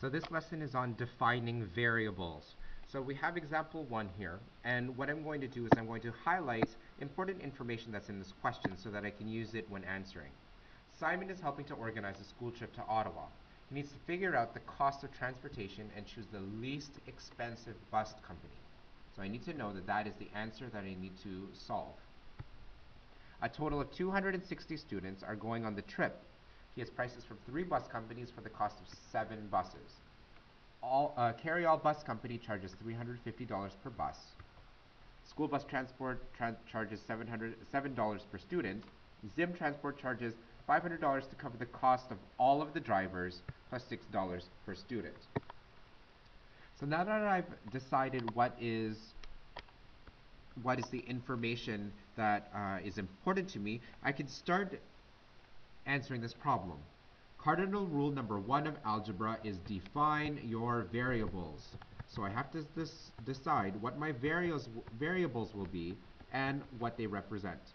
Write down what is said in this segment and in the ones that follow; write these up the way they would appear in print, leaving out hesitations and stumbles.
So this lesson is on defining variables. So we have example 1 here, and what I'm going to do is I'm going to highlight important information that's in this question so that I can use it when answering. Simon is helping to organize a school trip to Ottawa. He needs to figure out the cost of transportation and choose the least expensive bus company. So I need to know that that is the answer that I need to solve. A total of 260 students are going on the trip. He has prices from 3 bus companies for the cost of 7 buses. Carry All Bus Company charges $350 per bus. School Bus Transport charges $7 per student. Zim Transport charges $500 to cover the cost of all of the drivers, plus $6 per student. So now that I've decided what is the information that is important to me, I can start answering this problem. Cardinal rule number 1 of algebra is define your variables. So I have to decide what my variables will be and what they represent.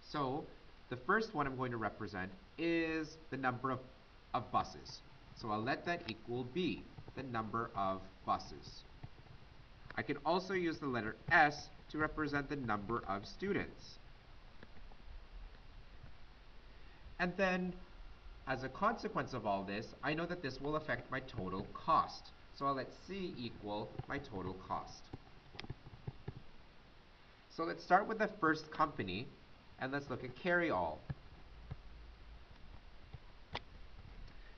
So the first one I'm going to represent is the number of buses. So I'll let that equal B, the number of buses. I can also use the letter S to represent the number of students. And then, as a consequence of all this, I know that this will affect my total cost. So I'll let C equal my total cost. So let's start with the first company, and let's look at Carry All.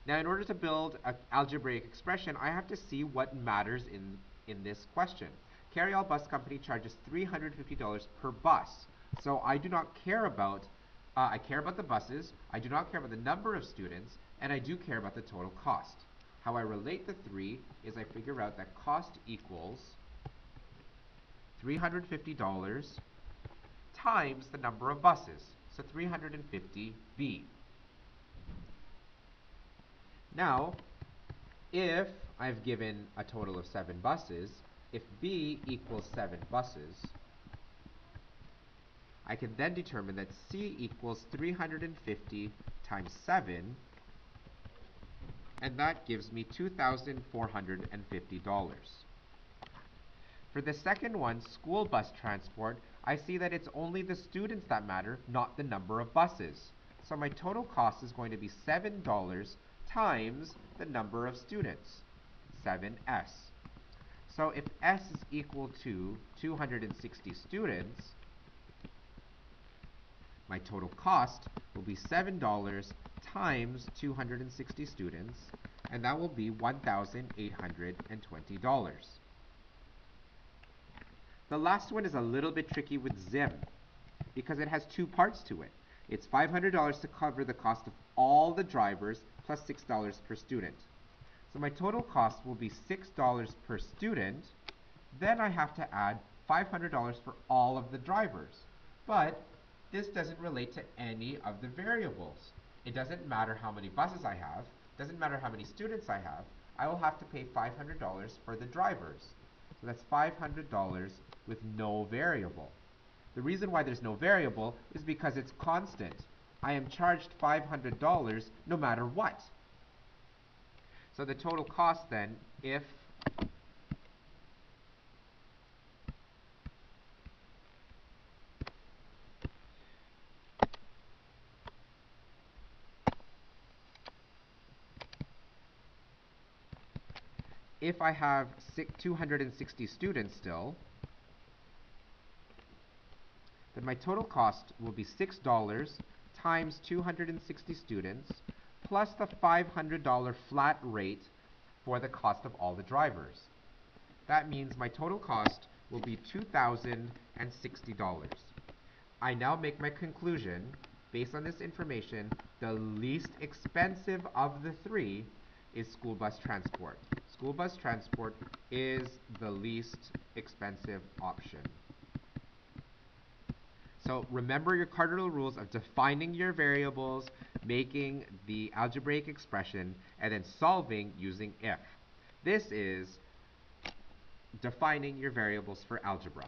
Now, in order to build an algebraic expression, I have to see what matters in this question. Carry All Bus Company charges $350 per bus. So I do not care about I care about the buses, I do not care about the number of students, and I do care about the total cost. How I relate the three is I figure out that cost equals $350 times the number of buses, so 350B. Now, if I've given a total of 7 buses, if B equals 7 buses, I can then determine that C equals 350 times 7, and that gives me $2,450. For the second one, school bus transport, I see that it's only the students that matter, not the number of buses. So my total cost is going to be $7 times the number of students, 7S. So if S is equal to 260 students, my total cost will be $7 times 260 students, and that will be $1,820. The last one is a little bit tricky with Zim because it has 2 parts to it. It's $500 to cover the cost of all the drivers plus $6 per student. So my total cost will be $6 per student. Then I have to add $500 for all of the drivers. But this doesn't relate to any of the variables. It doesn't matter how many buses I have, doesn't matter how many students I have, I will have to pay $500 for the drivers. So that's $500 with no variable. The reason why there's no variable is because it's constant. I am charged $500 no matter what. So the total cost then, if I have 260 students still, then my total cost will be $6 times 260 students plus the $500 flat rate for the cost of all the drivers. That means my total cost will be $2,060. I now make my conclusion. Based on this information, the least expensive of the 3 is school bus transport. School bus transport is the least expensive option. So remember your cardinal rules of defining your variables, making the algebraic expression, and then solving using if. This is defining your variables for algebra.